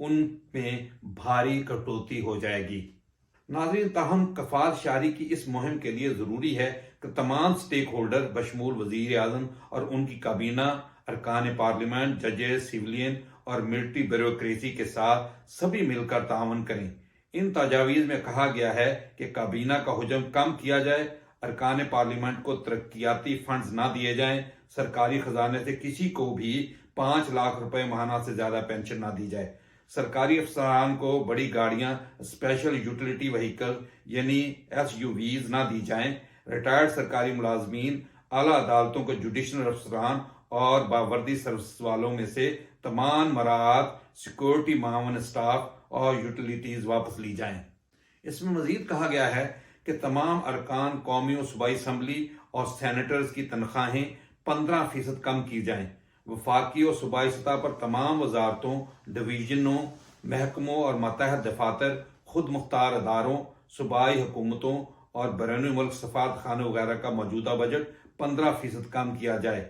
ان میں بھاری کٹوتی ہو جائے گی۔ ناظرین، تاہم کفالت شعاری کی اس مہم کے لیے ضروری ہے کہ تمام سٹیک ہولڈر بشمول وزیر اعظم اور ان کی کابینہ، ارکان پارلیمنٹ، ججز، سویلین اور ملٹری بیوروکریسی کے ساتھ سبھی مل کر تعاون کریں۔ ان تجاویز میں کہا گیا ہے کہ کابینہ کا حجم کم کیا جائے، ارکان پارلیمنٹ کو ترقیاتی فنڈز نہ دیے جائیں، سرکاری خزانے سے کسی کو بھی 5 لاکھ روپے ماہانہ سے زیادہ پینشن نہ دی جائے، سرکاری افسران کو بڑی گاڑیاں اسپیشل یوٹیلیٹی وہیکل یعنی SUVs نہ دی جائیں، ریٹائرڈ سرکاری ملازمین، اعلیٰ عدالتوں کے جوڈیشل افسران اور باوردی سروس والوں میں سے تمام مراعات سیکورٹی معاون سٹاف اور یوٹیلیٹیز واپس لی جائیں۔ اس میں مزید کہا گیا ہے کہ تمام ارکان قومی و صوبائی اسمبلی اور سینیٹرز کی تنخواہیں 15% کم کی جائیں۔ وفاقی اور صوبائی سطح پر تمام وزارتوں، ڈویژنوں، محکموں اور ماتحت دفاتر، خود مختار اداروں، صوبائی حکومتوں اور بیرون ملک سفارت خانے وغیرہ کا موجودہ بجٹ 15% کم کیا جائے۔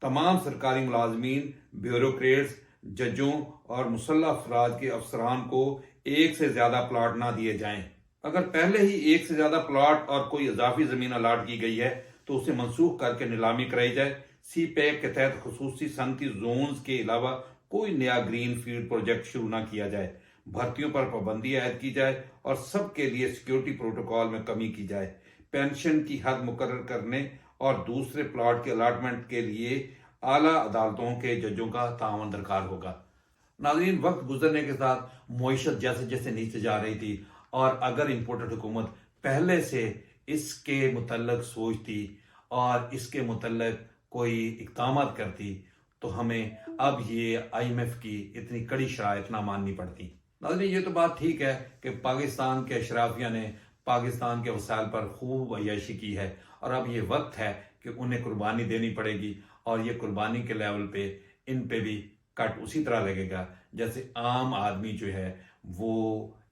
تمام سرکاری ملازمین، بیوروکریٹس، ججوں اور مسلح افراد کے افسران کو ایک سے زیادہ پلاٹ نہ دیے جائیں۔ اگر پہلے ہی ایک سے زیادہ پلاٹ اور کوئی اضافی زمین الاٹ کی گئی ہے تو اسے منسوخ کر کے نیلامی کرائی جائے۔ سی پیک کے تحت خصوصی صنعتی زونز کے علاوہ کوئی نیا گرین فیلڈ پروجیکٹ شروع نہ کیا جائے، بھرتیوں پر پابندی عائد کی جائے اور سب کے لیے سیکیورٹی پروٹوکول میں کمی کی جائے۔ پینشن کی حد مقرر کرنے اور دوسرے پلاٹ کے الاٹمنٹ کے لیے اعلیٰ عدالتوں کے ججوں کا تعاون درکار ہوگا۔ ناظرین، وقت گزرنے کے ساتھ معیشت جیسے جیسے نیچے جا رہی تھی اور اگر امپورٹڈ حکومت پہلے سے اس کے متعلق سوچتی اور اس کے متعلق کوئی اقدامات کرتی تو ہمیں اب یہ IMF کی اتنی کڑی شرائط نہ ماننی پڑتی۔ ناظرین، یہ تو بات ٹھیک ہے کہ پاکستان کے اشرافیہ نے پاکستان کے وسائل پر خوب عیاشی کی ہے اور اب یہ وقت ہے کہ انہیں قربانی دینی پڑے گی اور یہ قربانی کے لیول پہ ان پہ بھی کٹ اسی طرح لگے گا جیسے عام آدمی جو ہے وہ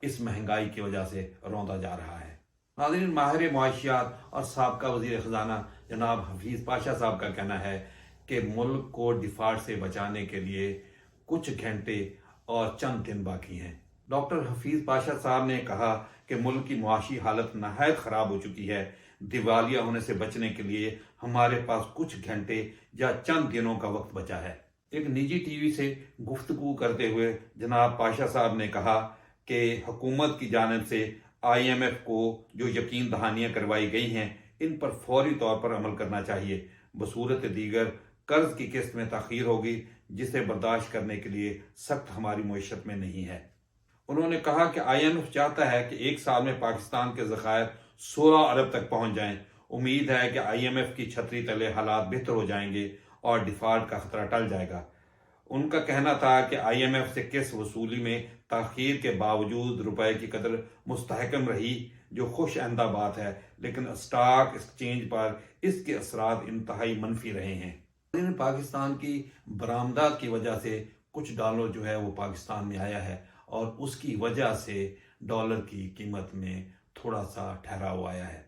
اس مہنگائی کی وجہ سے روندا جا رہا ہے۔ ناظرین، ماہر معاشیات اور سابقہ وزیر خزانہ جناب حفیظ پاشا صاحب کا کہنا ہے کہ ملک کو ڈیفالٹ سے بچانے کے لیے کچھ گھنٹے اور چند دن باقی ہیں۔ ڈاکٹر حفیظ پاشا صاحب نے کہا کہ ملک کی معاشی حالت نہایت خراب ہو چکی ہے، دیوالیہ ہونے سے بچنے کے لیے ہمارے پاس کچھ گھنٹے یا چند دنوں کا وقت بچا ہے۔ ایک نجی ٹی وی سے گفتگو کرتے ہوئے جناب پاشا صاحب نے کہا کہ حکومت کی جانب سے IMF کو جو یقین دہانیاں کروائی گئی ہیں ان پر فوری طور پر عمل کرنا چاہیے، بصورت دیگر قرض کی قسط میں تاخیر ہوگی جسے برداشت کرنے کے لیے سخت ہماری معیشت میں نہیں ہے۔ انہوں نے کہا کہ IMF چاہتا ہے کہ ایک سال میں پاکستان کے ذخائر 16 ارب تک پہنچ جائیں۔ امید ہے کہ IMF کی چھتری تلے حالات بہتر ہو جائیں گے اور ڈیفالٹ کا خطرہ ٹل جائے گا۔ ان کا کہنا تھا کہ IMF سے قسط وصولی میں تاخیر کے باوجود روپے کی قدر مستحکم رہی، جو خوش آئندہ بات ہے، لیکن اسٹاک ایکسچینج پر اس کے اثرات انتہائی منفی رہے ہیں۔ پاکستان کی برآمدات کی وجہ سے کچھ ڈالر جو ہے وہ پاکستان میں آیا ہے اور اس کی وجہ سے ڈالر کی قیمت میں تھوڑا سا ٹھہراؤ آیا ہے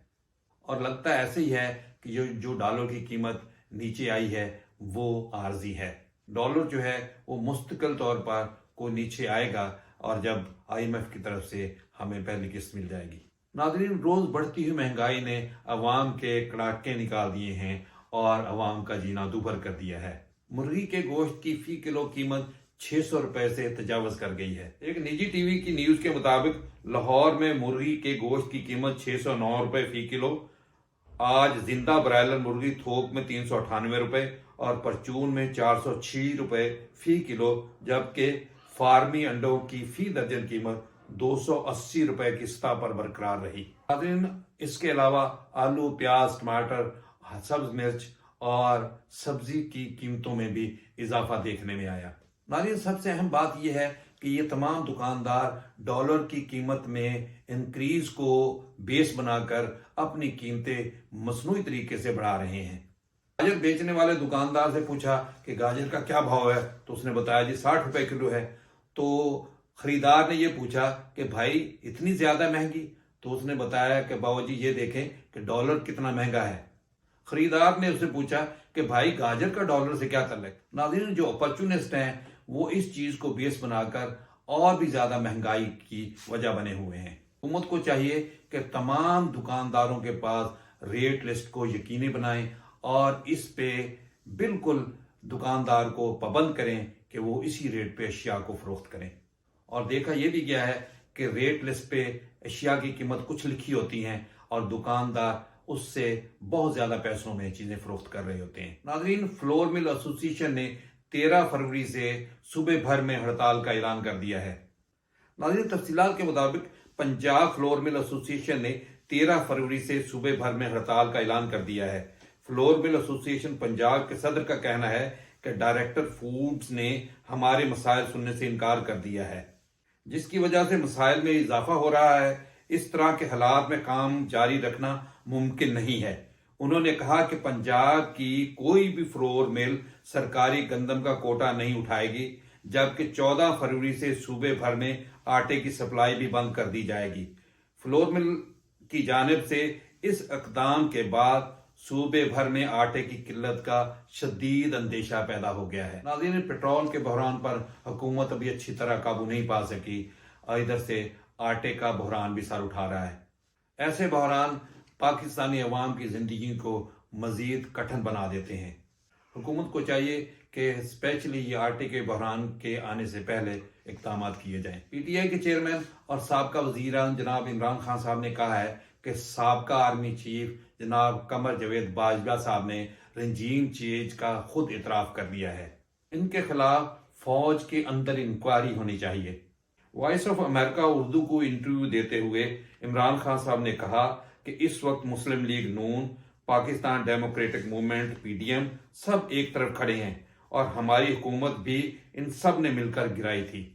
اور لگتا ہے ایسے ہی ہے کہ جو ڈالر کی قیمت نیچے آئی ہے وہ عارضی ہے۔ ڈالر جو ہے وہ مستقل طور پر کو نیچے آئے گا اور جب IMF کی طرف سے ہمیں پہلی قسط مل جائے گی۔ ناظرین، روز بڑھتی ہوئی مہنگائی نے عوام کے کڑاکے نکال دیے ہیں اور عوام کا جینا دوبھر کر دیا ہے۔ مرغی کے گوشت کی فی کلو قیمت 600 روپے سے تجاوز کر گئی ہے۔ ایک نجی ٹی وی کی نیوز کے مطابق لاہور میں مرغی کے گوشت کی قیمت 609 روپے فی کلو، آج زندہ برائلر مرغی تھوک میں 398 روپے اور پرچون میں 406 روپے فی کلو، جبکہ فارمی انڈوں کی فی درجن قیمت 280 روپے کی سطح پر برقرار رہی۔ ناظرین، اس کے علاوہ آلو، پیاز، ٹماٹر، سبز مرچ اور سبزی کی قیمتوں میں بھی اضافہ دیکھنے میں آیا۔ ناظرین، سب سے اہم بات یہ ہے کہ یہ تمام دکاندار ڈالر کی قیمت میں انکریز کو بیس بنا کر اپنی قیمتیں مصنوعی طریقے سے بڑھا رہے ہیں۔ گاجر بیچنے والے دکاندار سے پوچھا کہ گاجر کا کیا بھاؤ ہے تو اس نے بتایا جی 60 روپے کلو ہے۔ تو خریدار نے یہ پوچھا کہ بھائی اتنی زیادہ مہنگی؟ تو اس نے بتایا کہ باؤ جی یہ دیکھیں کہ ڈالر کتنا مہنگا ہے۔ خریدار نے اس سے پوچھا کہ بھائی گاجر کا ڈالر سے کیا تعلق؟ ناظرین، جو اپرچونسٹ ہیں وہ اس چیز کو بیس بنا کر اور بھی زیادہ مہنگائی کی وجہ بنے ہوئے ہیں۔ حکومت کو چاہیے کہ تمام دکانداروں کے پاس ریٹ لسٹ کو یقینی بنائیں اور اس پہ بالکل دکاندار کو پابند کریں کہ وہ اسی ریٹ پہ اشیاء کو فروخت کریں۔ اور دیکھا یہ بھی گیا ہے کہ ریٹ لسٹ پہ اشیاء کی قیمت کچھ لکھی ہوتی ہیں اور دکاندار اس سے بہت زیادہ پیسوں میں چیزیں فروخت کر رہے ہوتے ہیں۔ ناظرین، فلور مل ایسوسی ایشن نے 13 فروری سے صوبے بھر میں ہڑتال کا اعلان کر دیا ہے۔ ناظرین، تفصیلات کے مطابق پنجاب فلور مل ایسوسی ایشن نے 13 فروری سے صوبے بھر میں ہڑتال کا اعلان کر دیا ہے۔ فلور مل ایسوسی ایشن پنجاب کے صدر کا کہنا ہے کہ ڈائریکٹر فوڈز نے ہمارے مسائل سننے سے انکار کر دیا ہے، جس کی وجہ سے مسائل میں اضافہ ہو رہا ہے۔ اس طرح کے حالات میں کام جاری رکھنا ممکن نہیں ہے۔ انہوں نے کہا کہ پنجاب کی کوئی بھی فلور مل سرکاری گندم کا کوٹا نہیں اٹھائے گی، جبکہ 14 فروری سے صوبے بھر میں آٹے کی سپلائی بھی بند کر دی جائے گی۔ فلور مل کی جانب سے اس اقدام کے بعد صوبے بھر میں آٹے کی قلت کا شدید اندیشہ پیدا ہو گیا ہے۔ ناظرین، پیٹرول کے بحران پر حکومت ابھی اچھی طرح قابو نہیں پا سکی اور ادھر سے آٹے کا بحران بھی سر اٹھا رہا ہے۔ ایسے بحران پاکستانی عوام کی زندگی کو مزید کٹھن بنا دیتے ہیں۔ حکومت کو چاہیے کہ اسپیشلی یہ آٹے کے بحران کے آنے سے پہلے اقدامات کیے جائیں۔ پی ٹی آئی کے چیئرمین اور سابقہ وزیر اعظم جناب عمران خان صاحب نے کہا ہے کہ سابقہ آرمی چیف جناب قمر جاوید باجوہ صاحب نے رنجین چینج کا خود اعتراف کر دیا ہے۔ ان کے خلاف فوج کے اندر انکوائری ہونی چاہیے۔ وائس آف امریکہ اردو کو انٹرویو دیتے ہوئے عمران خان صاحب نے کہا کہ اس وقت مسلم لیگ نون، Pakistan Democratic Movement P D M سب ایک طرف کھڑے ہیں اور ہماری حکومت بھی ان سب نے مل کر گرائی تھی۔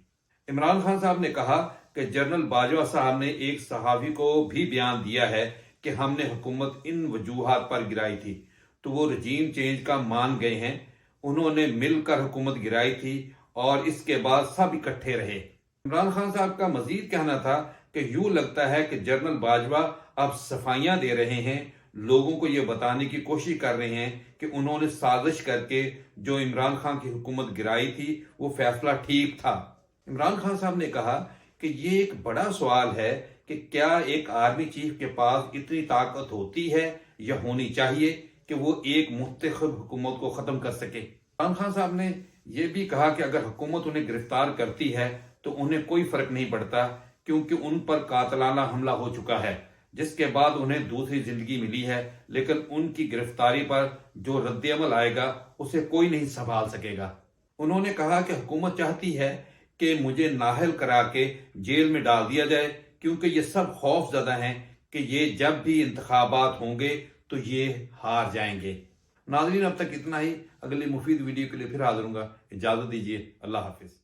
عمران خان صاحب نے کہا کہ جنرل باجوہ صاحب نے ایک صحافی کو بھی بیان دیا ہے کہ ہم نے حکومت ان وجوہات پر گرائی تھی، تو وہ رجیم چینج کا مان گئے ہیں۔ انہوں نے مل کر حکومت گرائی تھی اور اس کے بعد سب اکٹھے رہے۔ عمران خان صاحب کا مزید کہنا تھا کہ یوں لگتا ہے کہ جنرل باجوہ اب صفائیاں دے رہے ہیں، لوگوں کو یہ بتانے کی کوشش کر رہے ہیں کہ انہوں نے سازش کر کے جو عمران خان کی حکومت گرائی تھی وہ فیصلہ ٹھیک تھا۔ عمران خان صاحب نے کہا کہ یہ ایک بڑا سوال ہے کہ کیا ایک آرمی چیف کے پاس اتنی طاقت ہوتی ہے یا ہونی چاہیے کہ وہ ایک منتخب حکومت کو ختم کر سکے۔ عمران خان صاحب نے یہ بھی کہا کہ اگر حکومت انہیں گرفتار کرتی ہے تو انہیں کوئی فرق نہیں پڑتا، کیونکہ ان پر قاتلانہ حملہ ہو چکا ہے، جس کے بعد انہیں دوسری زندگی ملی ہے، لیکن ان کی گرفتاری پر جو رد عمل آئے گا اسے کوئی نہیں سنبھال سکے گا۔ انہوں نے کہا کہ حکومت چاہتی ہے کہ مجھے نااہل کرا کے جیل میں ڈال دیا جائے، کیونکہ یہ سب خوف زدہ ہیں کہ یہ جب بھی انتخابات ہوں گے تو یہ ہار جائیں گے۔ ناظرین، اب تک اتنا ہی۔ اگلی مفید ویڈیو کے لیے پھر حاضر ہوں گا۔ اجازت دیجیے، اللہ حافظ۔